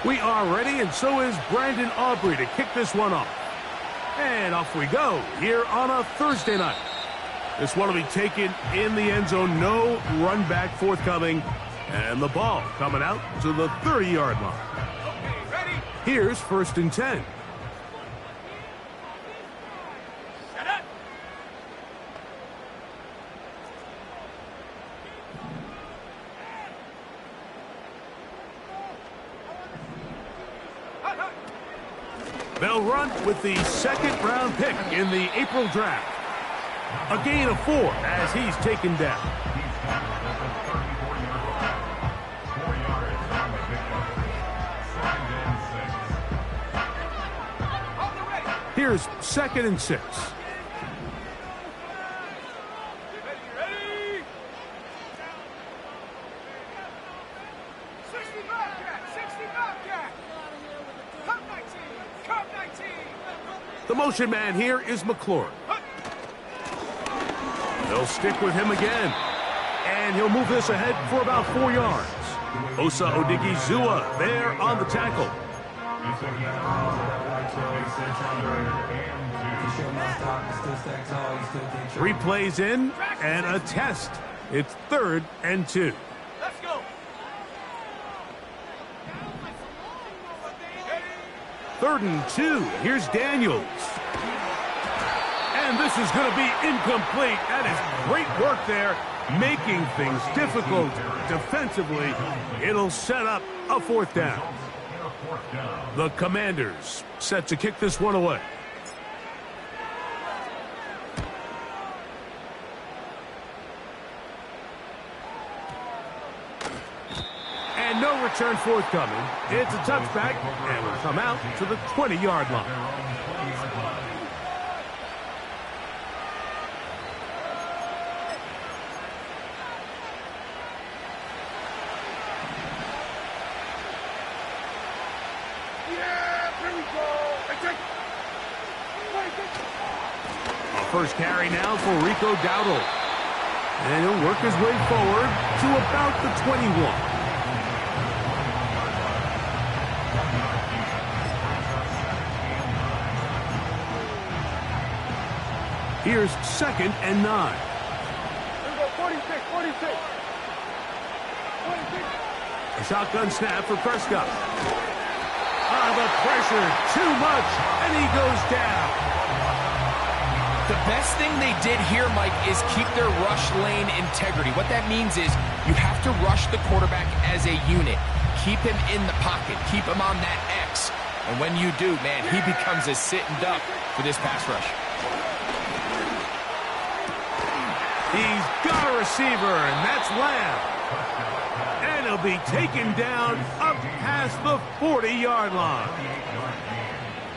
We are ready, and so is Brandon Aubrey to kick this one off. And off we go here on a Thursday night. This one will be taken in the end zone. No run back forthcoming. And the ball coming out to the 30-yard line. Okay, ready? Here's 1st and 10. Shut up. They'll run with the 2nd-round pick in the April draft. A gain of 4 as he's taken down. Here's 2nd and 6. Ready? 60 Bobcat, 60 Bobcat. Come 19, come 19. The motion man here is McLaurin. They'll stick with him again. And he'll move this ahead for about 4 yards. Osa Odigizua there on the tackle. Three plays in and a test. It's 3rd and 2. Let's go. 3rd and 2. Here's Daniels. And this is going to be incomplete. That is great work there, making things difficult defensively. It'll set up a 4th down. The Commanders set to kick this one away. And no return forthcoming. It's a touchback, and will come out to the 20-yard line. First carry now for Rico Dowdle. And he'll work his way forward to about the 21. Here's 2nd and 9. Here we go, 46, 46. 46. A shotgun snap for Prescott. The pressure, too much, and he goes down. The best thing they did here, Mike, is keep their rush lane integrity. What that means is you have to rush the quarterback as a unit. Keep him in the pocket. Keep him on that X. And when you do, man, he becomes a sitting duck for this pass rush. He's got a receiver, and that's Lamb. And he'll be taken down up past the 40-yard line.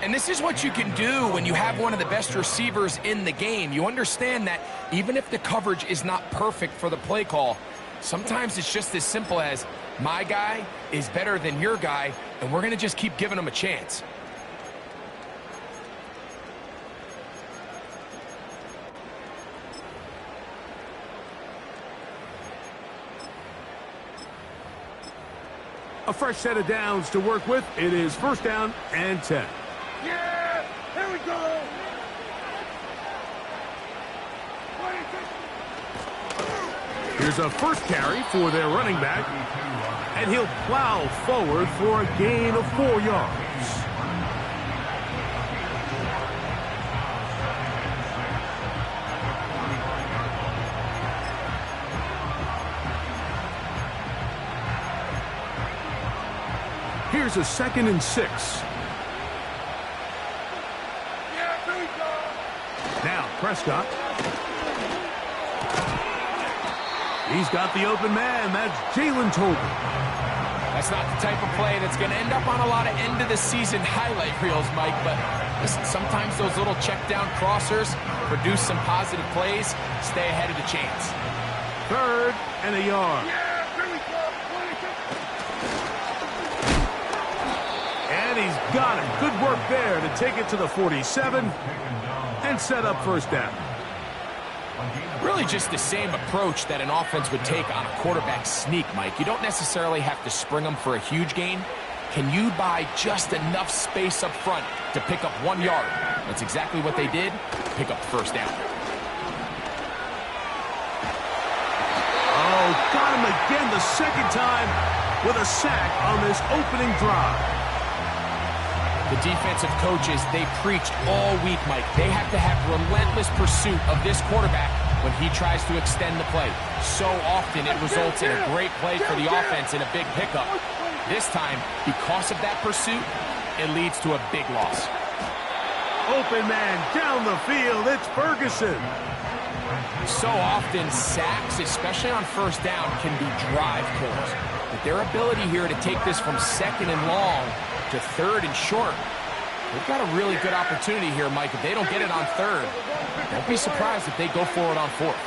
And this is what you can do when you have one of the best receivers in the game. You understand that even if the coverage is not perfect for the play call, sometimes it's just as simple as my guy is better than your guy, and we're going to just keep giving him a chance. A fresh set of downs to work with. It is 1st down and 10. Yeah, here we go. 26. Here's a first carry for their running back. And he'll plow forward for a gain of 4 yards. Here's a 2nd and 6. Yeah, here we go. Now Prescott. He's got the open man. That's Jalen Tolbert. That's not the type of play that's going to end up on a lot of end-of-the-season highlight reels, Mike. But listen, sometimes those little check-down crossers produce some positive plays. Stay ahead of the chains. 3rd and a yard. Yeah, here we go. 26. And he's got it. Good work there to take it to the 47 and set up 1st down. Really just the same approach that an offense would take on a quarterback sneak, Mike. You don't necessarily have to spring them for a huge gain. Can you buy just enough space up front to pick up 1 yard? That's exactly what they did. Pick up the first down. Oh, got him again the second time with a sack on this opening drive. The defensive coaches, they preached all week, Mike. They have to have relentless pursuit of this quarterback when he tries to extend the play. So often it results in a great play for the offense and a big pickup. This time, because of that pursuit, it leads to a big loss. Open man down the field. It's Ferguson. So often, sacks, especially on first down, can be drive kills. But their ability here to take this from second and long to third and short, they've got a really good opportunity here, Mike. If they don't get it on third, don't be surprised if they go for it on fourth.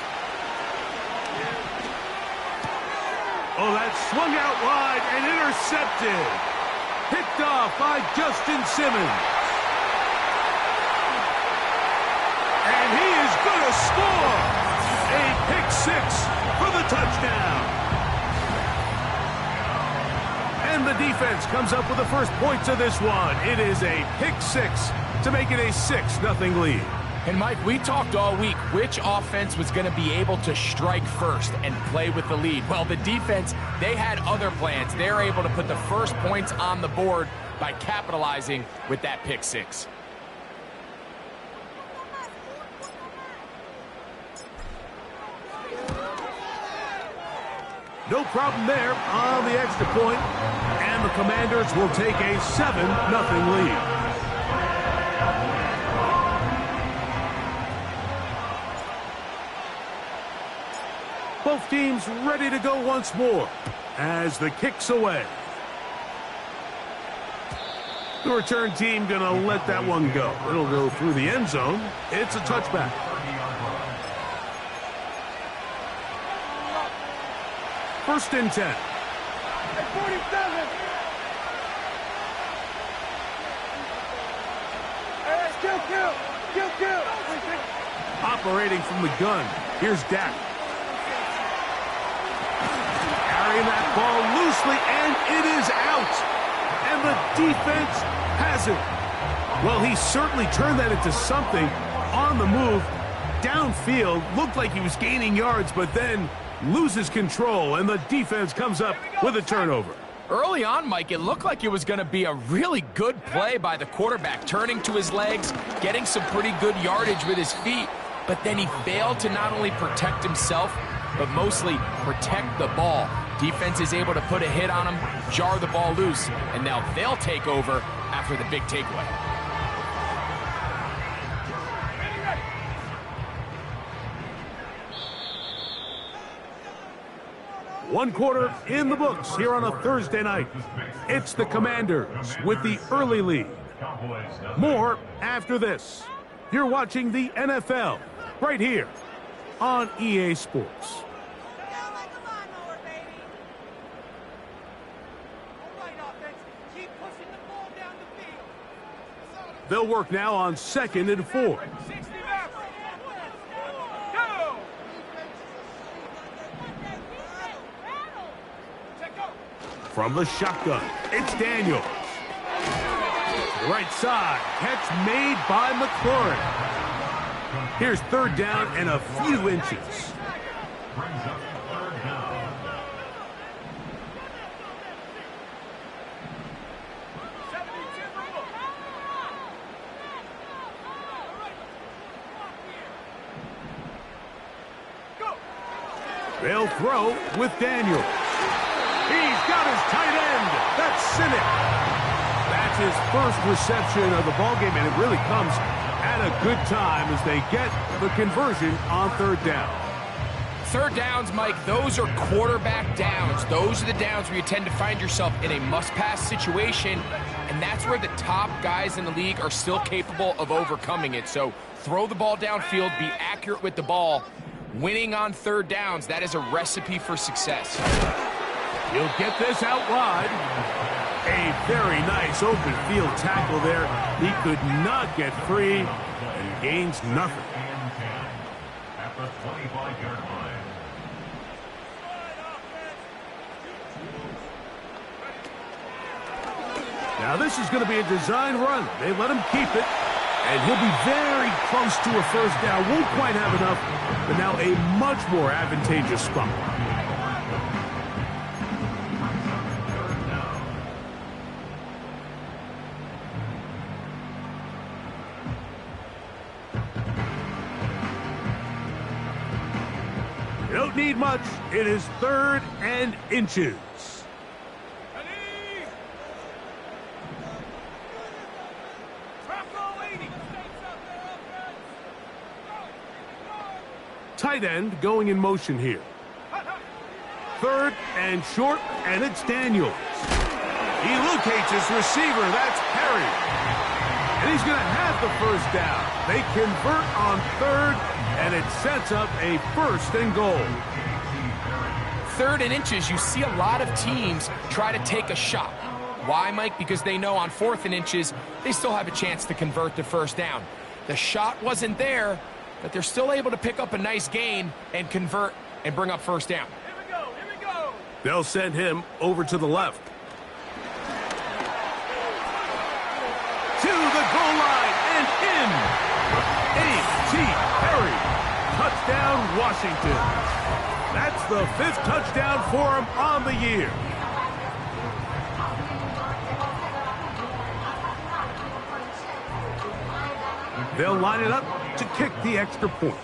Oh, that swung out wide and intercepted. Picked off by Justin Simmons. And he is going to score. A pick six for the touchdown. And the defense comes up with the first points of this one. It is a pick six to make it a 6-0 lead. And, Mike, we talked all week which offense was going to be able to strike first and play with the lead. Well, the defense, they had other plans. They're able to put the first points on the board by capitalizing with that pick six. No problem there on the extra point, and the Commanders will take a 7-0 lead. Both teams ready to go once more as the kick's away. The return team going to let that one go. It'll go through the end zone. It's a touchback. First and 10. Hey, 47. Hey, kill. Operating from the gun. Here's Dak. Carrying that ball loosely, and it is out. And the defense has it. Well, he certainly turned that into something on the move. Downfield, looked like he was gaining yards, but then loses control, and the defense comes up with a turnover. Early on, Mike, it looked like it was going to be a really good play by the quarterback, turning to his legs, getting some pretty good yardage with his feet, but then he failed to not only protect himself, but mostly protect the ball. Defense is able to put a hit on him, jar the ball loose, and now they'll take over after the big takeaway. One quarter in the books here on a Thursday night. It's the Commanders with the early lead. More after this. You're watching the NFL right here on EA Sports. They'll work now on 2nd and 4. From the shotgun, it's Daniels. Right side, catch made by McLaurin. Here's third down and a few inches. They'll throw with Daniels. He's got his tight end. That's Sinnott. That's his first reception of the ballgame, and it really comes at a good time as they get the conversion on third down. Third downs, Mike, those are quarterback downs. Those are the downs where you tend to find yourself in a must-pass situation, and that's where the top guys in the league are still capable of overcoming it. So throw the ball downfield, be accurate with the ball. Winning on third downs, that is a recipe for success. He'll get this out wide. A very nice open field tackle there. He could not get free and gains nothing. At the 25-yard line. Now this is going to be a design run. They let him keep it, and he'll be very close to a first down. Won't quite have enough, but now a much more advantageous spot. You don't need much. It is 3rd and inches. Tight end going in motion here. 3rd and short, and it's Daniels. He locates his receiver. That's Perry. And he's going to have the first down. They convert on 3rd, and it sets up a 1st and goal. 3rd and inches, you see a lot of teams try to take a shot. Why, Mike? Because they know on 4th and inches, they still have a chance to convert to first down. The shot wasn't there, but they're still able to pick up a nice gain and convert and bring up first down. Here we go, here we go. They'll send him over to the left. To the goal line and in. A.T. Perry. Touchdown, Washington. That's the 5th touchdown for him on the year. They'll line it up to kick the extra point.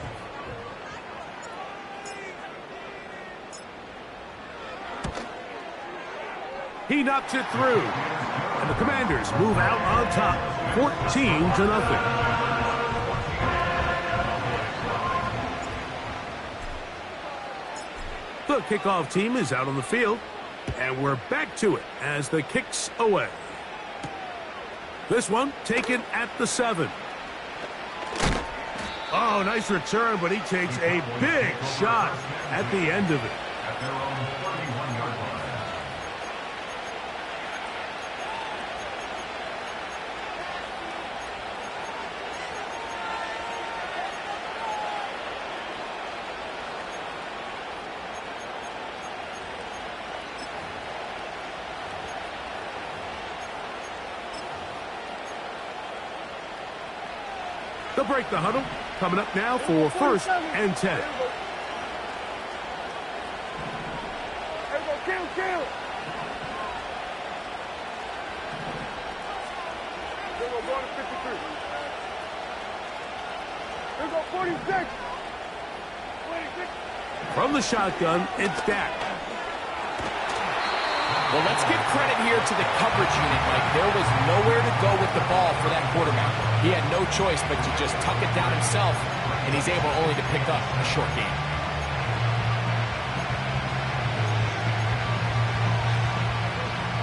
He knocks it through. And the Commanders move out on top, 14-0. The kickoff team is out on the field, and we're back to it as the kick's away. This one taken at the 7. Oh, nice return, but he takes a big shot at the end of it. At their own 31-yard line. They'll break the huddle. Coming up now for 1st and 10. Here we go, kill. Here we go, going to 53. Here we go, 46. 26. From the shotgun, it's Dak. Well, let's give credit here to the coverage unit, Mike. There was nowhere to go with the ball for that quarterback. He had no choice but to just tuck it down himself, and he's able only to pick up a short gain.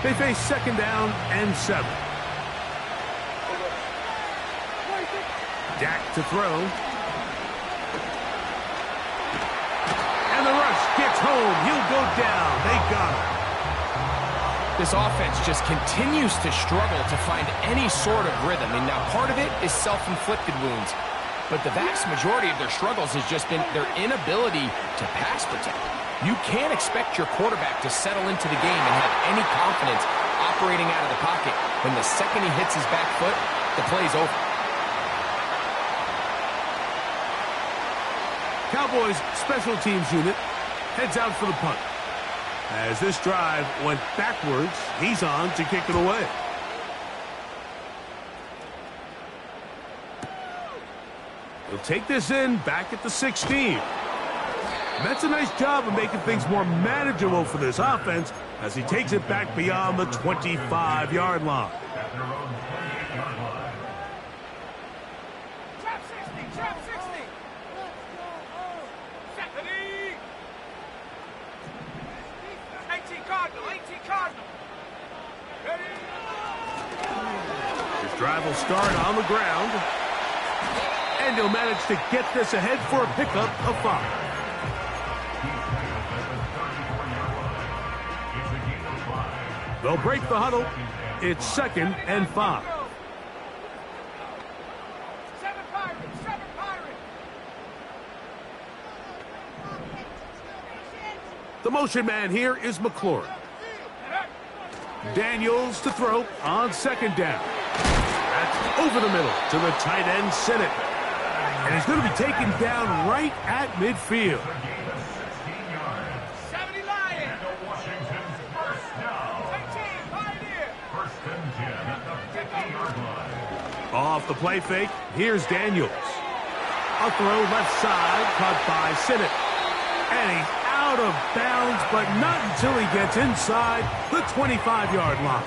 They face 2nd down and 7. Dak to throw. And the rush gets home. He'll go down. They got him. This offense just continues to struggle to find any sort of rhythm. And now part of it is self-inflicted wounds. But the vast majority of their struggles has just been their inability to pass protect. You can't expect your quarterback to settle into the game and have any confidence operating out of the pocket. When the second he hits his back foot, the play's over. Cowboys special teams unit heads out for the punt. As this drive went backwards, he's on to kick it away. He'll take this in back at the 16. That's a nice job of making things more manageable for this offense as he takes it back beyond the 25-yard line. At their own 28-yard line. Trap 60, trap 60. Stephanie. 18 Cardinal, 18 Cardinal. Ready? His drive will start on the ground. And he'll manage to get this ahead for a pickup of 5. They'll break the huddle. It's 2nd and 5. 7 Pirates, 7 Pirates. The motion man here is McLaurin. Daniels to throw on second down. That's over the middle to the tight end, Sinnott. And he's going to be taken down right at midfield. 70 Lions. Washington's first down. 18 Pioneer. First and 10 at the 50-yard line. Off the play fake, here's Daniels. A throw left side, caught by Sinnott. And he's out of bounds, but not until he gets inside the 25-yard line.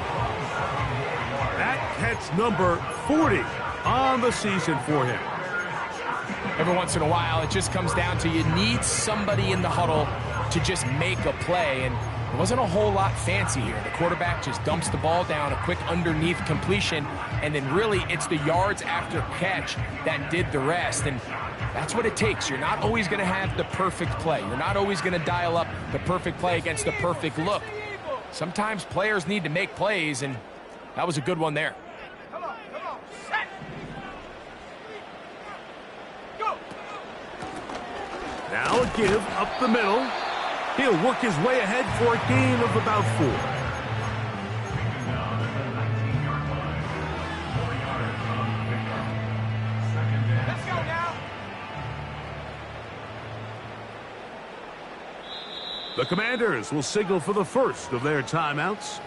That catch number 40 on the season for him. Every once in a while, it just comes down to you need somebody in the huddle to just make a play, and it wasn't a whole lot fancy here. The quarterback just dumps the ball down, a quick underneath completion, and then really it's the yards after catch that did the rest, and that's what it takes. You're not always going to have the perfect play. You're not always going to dial up the perfect play against the perfect look. Sometimes players need to make plays, and that was a good one there. Come on. Set. Go. Now a give up the middle. He'll work his way ahead for a gain of about 4. Let's go now. The Commanders will signal for the first of their timeouts.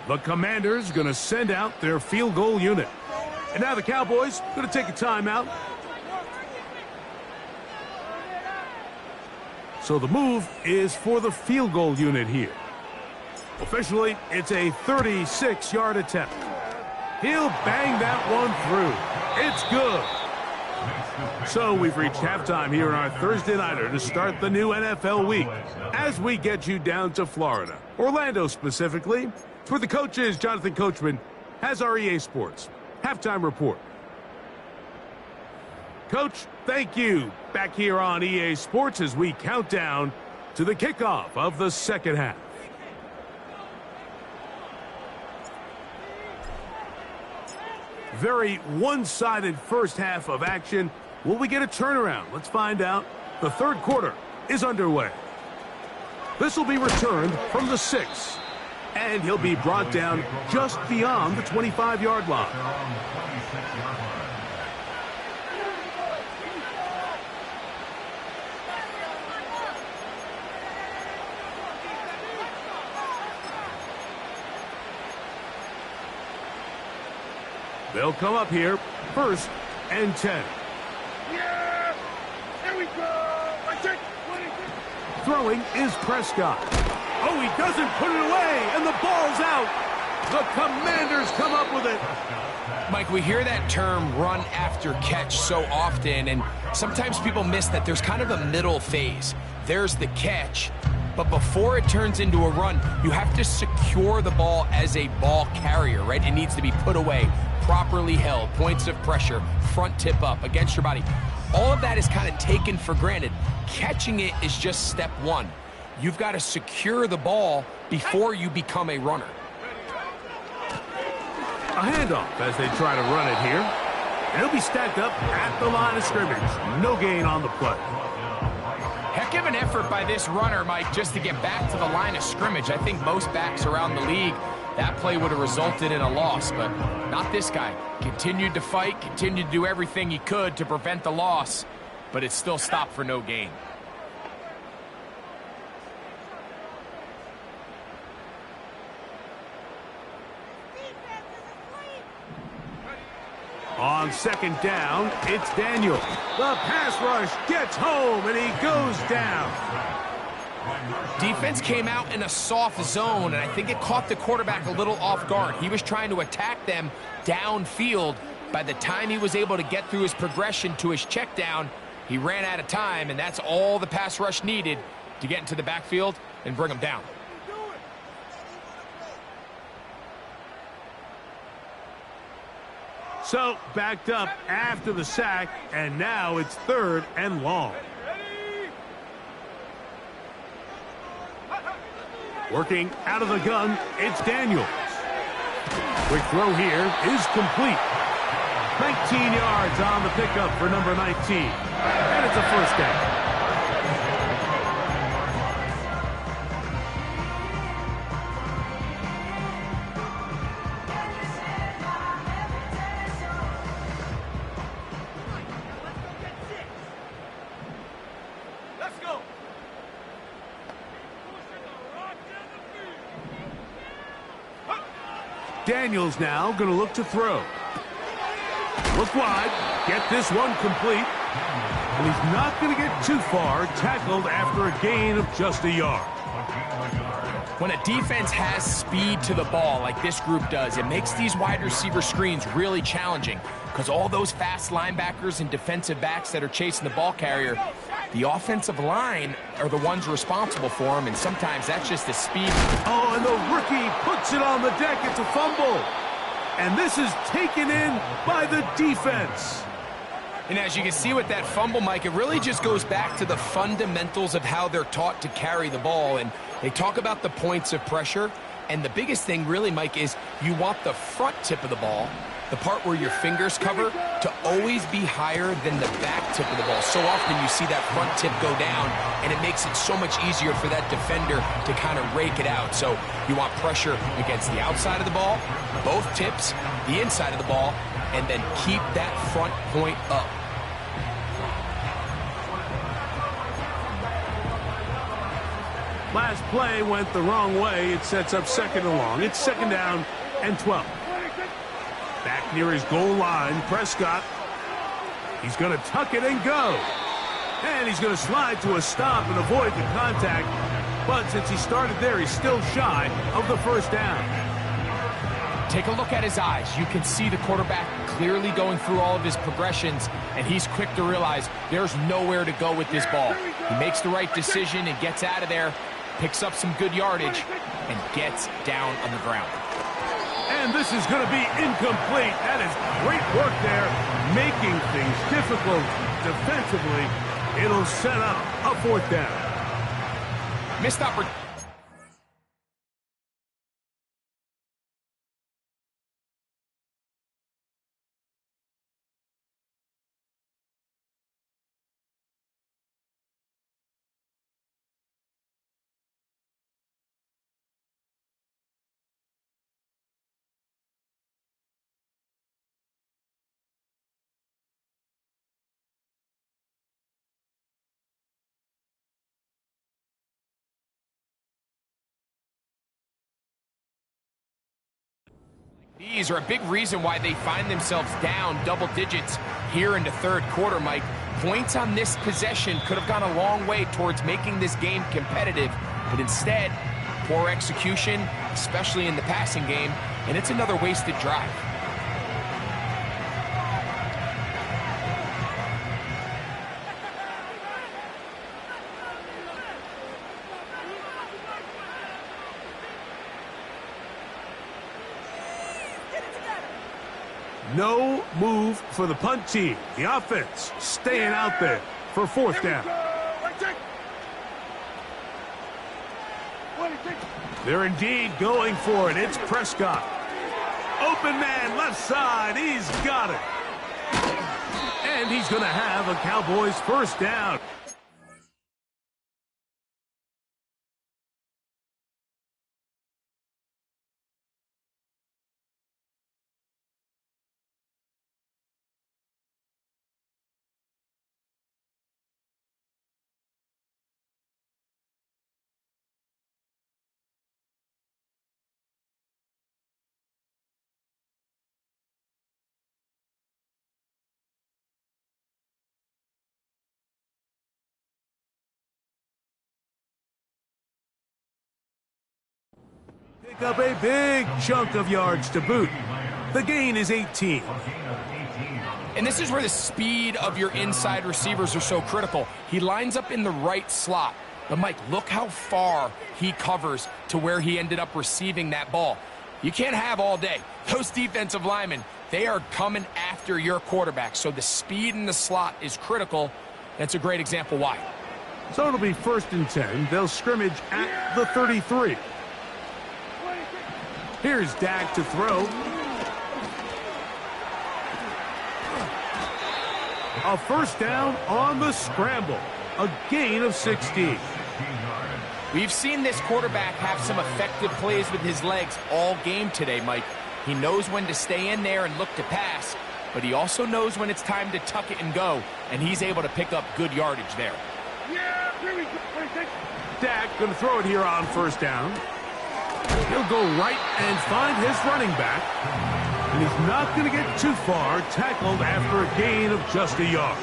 The Commanders going to send out their field goal unit. And now the Cowboys going to take a timeout. So the move is for the field goal unit here. Officially, it's a 36-yard attempt. He'll bang that one through. It's good. So we've reached halftime here in our Thursday nighter to start the new NFL week as we get you down to Florida, Orlando specifically, where the coaches, Jonathan Coachman, has our EA Sports halftime report. Coach, thank you. Back here on EA Sports as we count down to the kickoff of the second half. Very one-sided first half of action. Will we get a turnaround? Let's find out. The third quarter is underway. This will be returned from the 6. And he'll be brought down just beyond the 25-yard line. They'll come up here, 1st and 10. Yeah. Here we go. Watch it. Throwing is Prescott. Oh, he doesn't put it away, and the ball's out. The Commanders come up with it. Mike, we hear that term run after catch so often, and sometimes people miss that there's kind of a middle phase. There's the catch, but before it turns into a run, you have to secure the ball as a ball carrier, right? It needs to be put away, properly held, points of pressure, front tip up against your body. All of that is kind of taken for granted. Catching it is just step one. You've got to secure the ball before you become a runner. A handoff as they try to run it here. And he'll be stacked up at the line of scrimmage. No gain on the play. Heck of an effort by this runner, Mike, just to get back to the line of scrimmage. I think most backs around the league, that play would have resulted in a loss, but not this guy. Continued to fight, continued to do everything he could to prevent the loss, but it still stopped for no gain. On second down, it's Daniel. The pass rush gets home, and he goes down. Defense came out in a soft zone, and I think it caught the quarterback a little off guard. He was trying to attack them downfield. By the time he was able to get through his progression to his check down, he ran out of time, and that's all the pass rush needed to get into the backfield and bring him down. So, backed up after the sack, and now it's 3rd and long. Working out of the gun, it's Daniels. Quick throw here is complete. 19 yards on the pickup for number 19. And it's a first down. Daniels now going to look to throw. Look wide. Get this one complete. And he's not going to get too far, tackled after a gain of just a yard. When a defense has speed to the ball like this group does, it makes these wide receiver screens really challenging because all those fast linebackers and defensive backs that are chasing the ball carrier, the offensive line are the ones responsible for them, and sometimes that's just the speed. Oh, and the rookie puts it on the deck. It's a fumble. And this is taken in by the defense. And as you can see with that fumble, Mike, it really just goes back to the fundamentals of how they're taught to carry the ball. And they talk about the points of pressure. And the biggest thing really, Mike, is you want the front tip of the ball, the part where your fingers cover, to always be higher than the back tip of the ball. So often you see that front tip go down, and it makes it so much easier for that defender to kind of rake it out. So you want pressure against the outside of the ball, both tips, the inside of the ball, and then keep that front point up. Last play went the wrong way. It sets up second and long. It's second down and 12. Back near his goal line, Prescott. He's going to tuck it and go. And he's going to slide to a stop and avoid the contact. But since he started there, he's still shy of the first down. Take a look at his eyes. You can see the quarterback clearly going through all of his progressions, and he's quick to realize there's nowhere to go with this ball. He makes the right decision and gets out of there, picks up some good yardage, and gets down on the ground. And this is going to be incomplete. That is great work there, making things difficult defensively. It'll set up a fourth down. Missed opportunity. These are a big reason why they find themselves down double digits here in the third quarter, Mike. Points on this possession could have gone a long way towards making this game competitive, but instead, poor execution, especially in the passing game, and it's another wasted drive. No move for the punt team. The offense staying out there for fourth down. They're indeed going for it. It's Prescott. Open man, left side. He's got it. And he's going to have a Cowboys first down. Pick up a big chunk of yards to boot. The gain is 18. And this is where the speed of your inside receivers are so critical. He lines up in the right slot. But, Mike, look how far he covers to where he ended up receiving that ball. You can't have all day. Those defensive linemen, they are coming after your quarterback. So the speed in the slot is critical. That's a great example why. So it'll be first and 10. They'll scrimmage at the 33. Here's Dak to throw. A first down on the scramble. A gain of 16. We've seen this quarterback have some effective plays with his legs all game today, Mike. He knows when to stay in there and look to pass, but he also knows when it's time to tuck it and go, and he's able to pick up good yardage there. Dak going to throw it here on first down. He'll go right and find his running back. And he's not going to get too far, tackled after a gain of just a yard.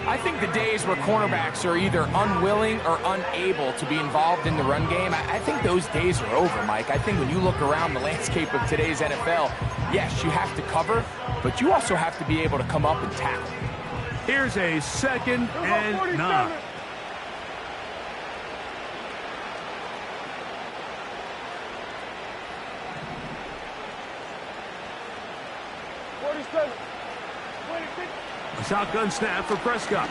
I think the days where cornerbacks are either unwilling or unable to be involved in the run game, I think those days are over, Mike. I think when you look around the landscape of today's NFL, yes, you have to cover, but you also have to be able to come up and tackle. Here's a 2nd and 9. A shotgun snap for Prescott.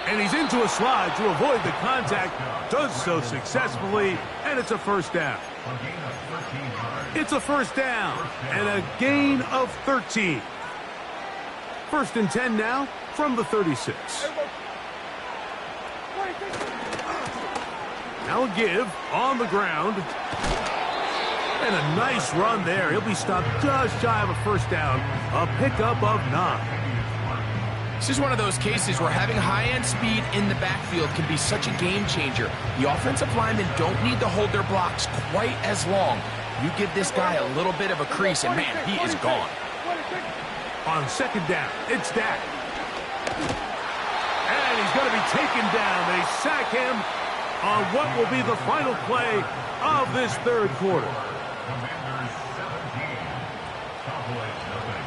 And he's into a slide to avoid the contact. Does so successfully, and it's a first down. It's a first down and a gain of 13. 1st and 10 now from the 36. Now a give on the ground. And a nice run there. He'll be stopped just shy of a first down. A pickup of 9. This is one of those cases where having high-end speed in the backfield can be such a game changer. The offensive linemen don't need to hold their blocks quite as long. You give this guy a little bit of a crease, and man, he is gone. On 2nd down, it's Dak. And he's going to be taken down. They sack him on what will be the final play of this 3rd quarter. Commanders 17, Cowboys nothing.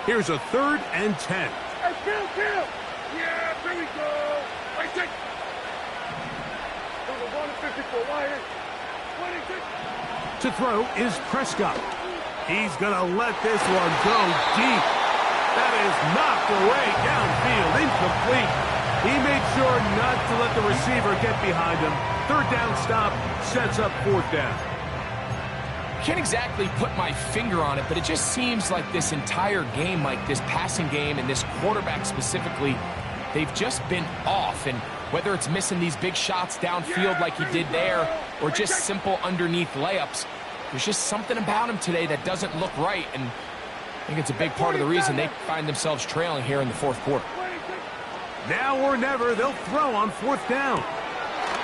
Here's a 3rd and 10. Hey, Bill! Yeah, there we go. Right there. Number 154, wire. 26. To throw is Prescott. He's going to let this one go deep. That is knocked away downfield, incomplete. He made sure not to let the receiver get behind him. 3rd down stop sets up 4th down. Can't exactly put my finger on it, but it just seems like this entire game, like this passing game and this quarterback specifically, they've just been off. And whether it's missing these big shots downfield like he did there or just simple underneath layups, there's just something about him today that doesn't look right. And I think it's a big part of the reason they find themselves trailing here in the 4th quarter. Now or never, they'll throw on 4th down.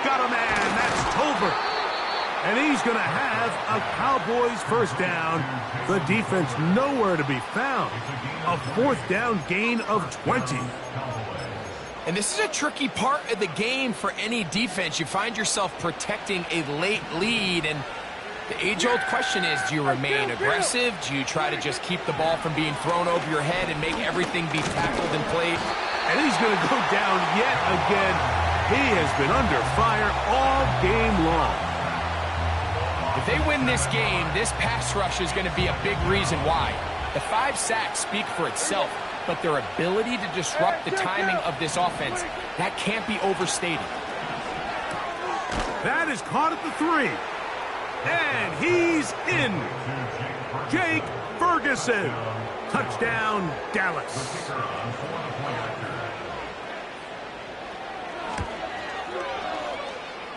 Got a man, that's Tolbert. And he's going to have a Cowboys first down. The defense nowhere to be found. A 4th down gain of 20. And this is a tricky part of the game for any defense. You find yourself protecting a late lead, and the age-old question is, do you remain aggressive? Do you try to just keep the ball from being thrown over your head and make everything be tackled and played? And he's going to go down yet again. He has been under fire all game long. If they win this game, this pass rush is going to be a big reason why. The 5 sacks speak for itself, but their ability to disrupt the timing of this offense, that can't be overstated. That is caught at the 3. And he's in. Jake Ferguson. Touchdown, Dallas.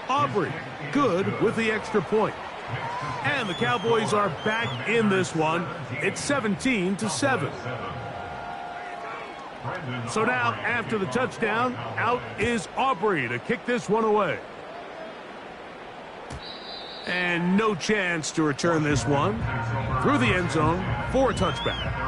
Aubrey, good with the extra point. And the Cowboys are back in this one. It's 17-7. So now, after the touchdown, out is Aubrey to kick this one away. And no chance to return this one through the end zone for a touchback.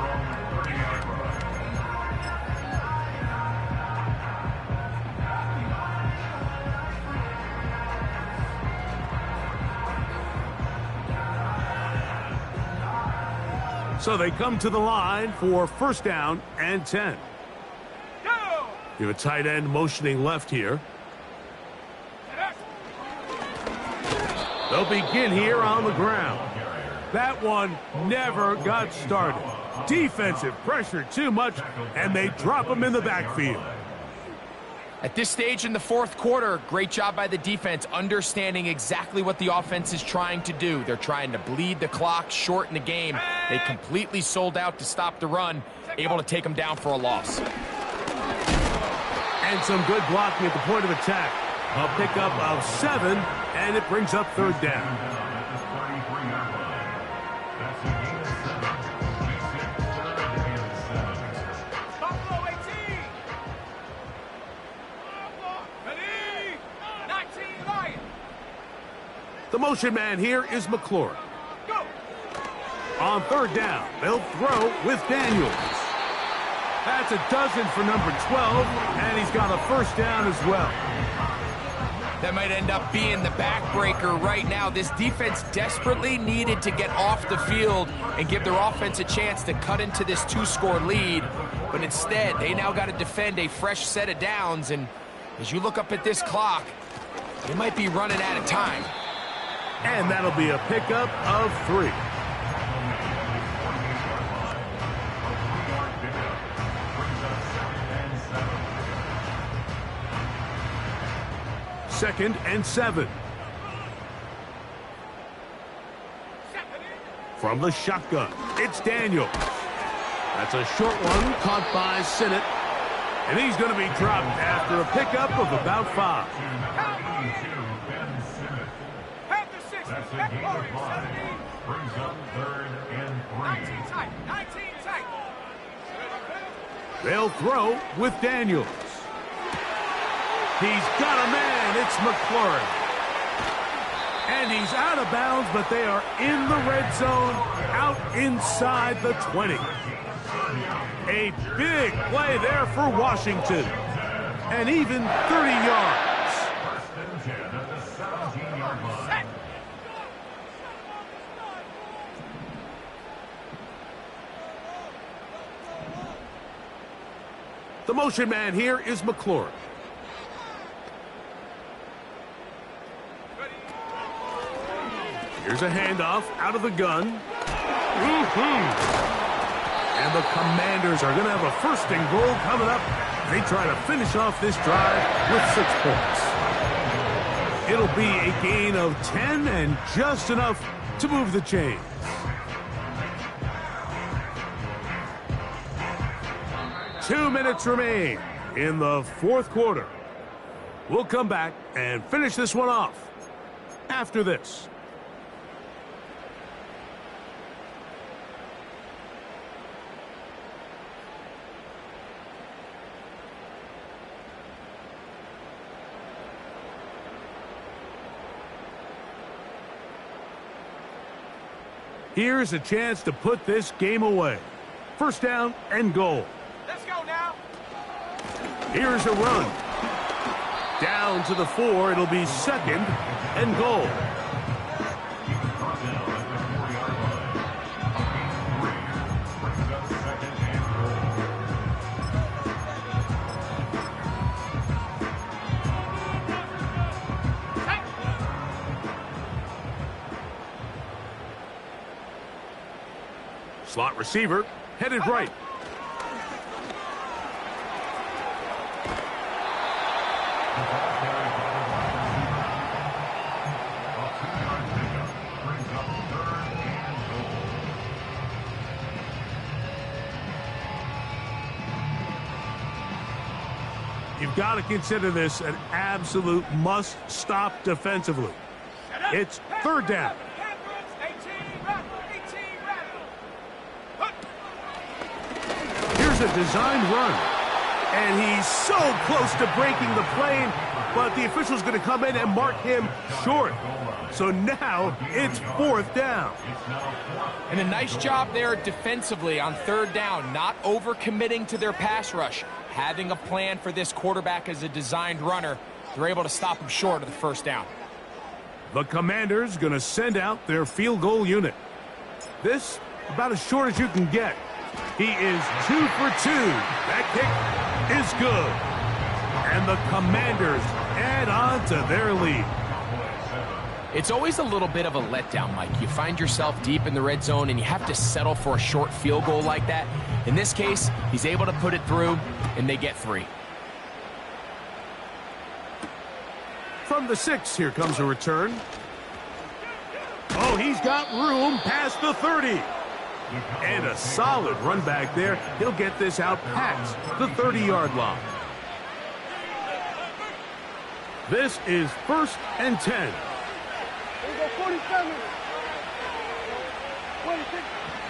So they come to the line for first down and 10. You have a tight end motioning left here. They'll begin here on the ground. That one never got started. Defensive pressure too much, and they drop him in the backfield. At this stage in the 4th quarter, great job by the defense, understanding exactly what the offense is trying to do. They're trying to bleed the clock, shorten the game. They completely sold out to stop the run, able to take them down for a loss. And some good blocking at the point of attack. A pickup of 7, and it brings up 3rd down. The motion man here is McLaurin. Go. On third down, they'll throw with Daniels. That's a dozen for number 12, and he's got a first down as well. That might end up being the backbreaker right now. This defense desperately needed to get off the field and give their offense a chance to cut into this 2-score lead. But instead, they now got to defend a fresh set of downs. And as you look up at this clock, they might be running out of time. And that'll be a pickup of 3. Second and 7. From the shotgun, it's Daniels. That's a short one caught by Sinnott. And he's going to be dropped after a pickup of about 5. Have the 6. That's a Back gain of Warriors, 5. 17. Brings up 3rd and 3. 19 tight. 19 tight. They'll throw with Daniels. He's got a man. It's McLaurin. And he's out of bounds, but they are in the red zone, out inside the 20. A big play there for Washington. And even 30 yards. First and 10 at the 17-yard line. The motion man here is McLaurin. Here's a handoff out of the gun. And the Commanders are going to have a first and goal coming up. They try to finish off this drive with 6 points. It'll be a gain of 10 and just enough to move the chains. Two minutes remain in the fourth quarter. We'll come back and finish this one off after this. Here's a chance to put this game away. First down and goal. Let's go now. Here's a run. Down to the 4. It'll be second and goal. Slot receiver headed right. You've got to consider this an absolute must-stop defensively. It's third down. Here's a designed run. And he's so close to breaking the plane, but the official's going to come in and mark him short. So now it's fourth down. And a nice job there defensively on third down, not overcommitting to their pass rush. Having a plan for this quarterback as a designed runner, they're able to stop him short of the first down. The Commanders going to send out their field goal unit. This about as short as you can get. He is 2 for 2. That kick is good. And the Commanders add on to their lead. It's always a little bit of a letdown, Mike. You find yourself deep in the red zone and you have to settle for a short field goal like that. In this case, he's able to put it through, and they get 3. From the 6, here comes a return. Oh, he's got room past the 30. And a solid run back there. He'll get this out past the 30-yard line. This is first and 10.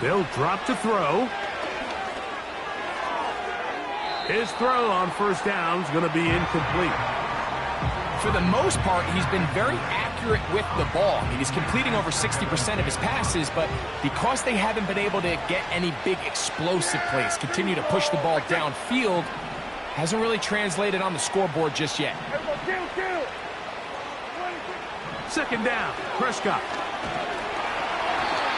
They'll drop to throw. His throw on first down is going to be incomplete. For the most part, he's been very accurate accurate with the ball. I mean, he's completing over 60% of his passes, but because they haven't been able to get any big explosive plays, continue to push the ball downfield, hasn't really translated on the scoreboard just yet. Second down, Prescott.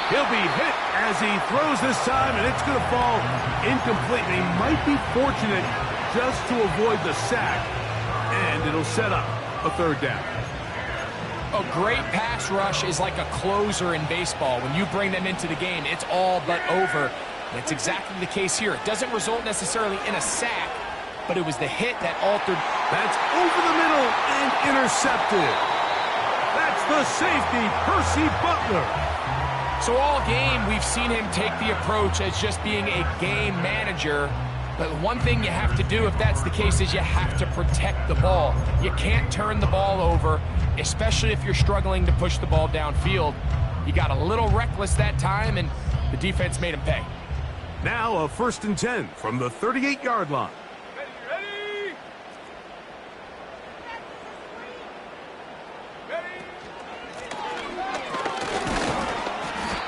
He'll be hit as he throws this time, and it's going to fall incomplete. And he might be fortunate just to avoid the sack, and it'll set up a third down. A great pass rush is like a closer in baseball. When you bring them into the game, it's all but over. That's exactly the case here. It doesn't result necessarily in a sack, but it was the hit that altered. That's over the middle and intercepted. That's the safety, Percy Butler. So all game, we've seen him take the approach as just being a game manager. But one thing you have to do if that's the case is you have to protect the ball. You can't turn the ball over, especially if you're struggling to push the ball downfield. He got a little reckless that time, and the defense made him pay. Now a 1st and 10 from the 38-yard line.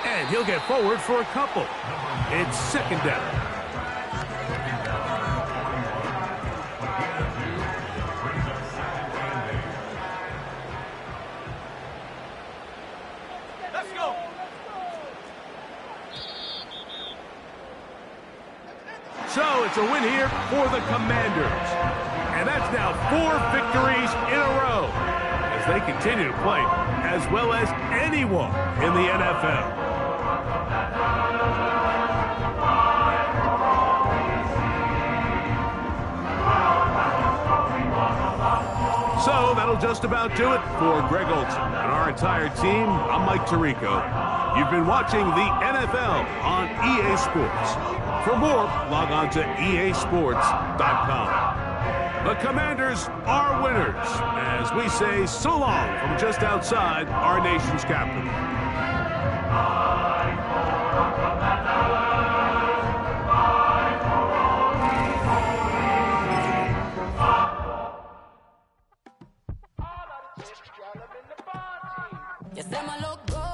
And he'll get forward for a couple. It's second down. Let's go. So it's a win here for the Commanders. And that's now 4 victories in a row as they continue to play as well as anyone in the NFL. So that'll just about do it for Greg Olson and our entire team. I'm Mike Tirico. You've been watching the NFL on EA Sports. For more, log on to easports.com. The Commanders are winners as we say so long from just outside our nation's capital. Yes, them a look good.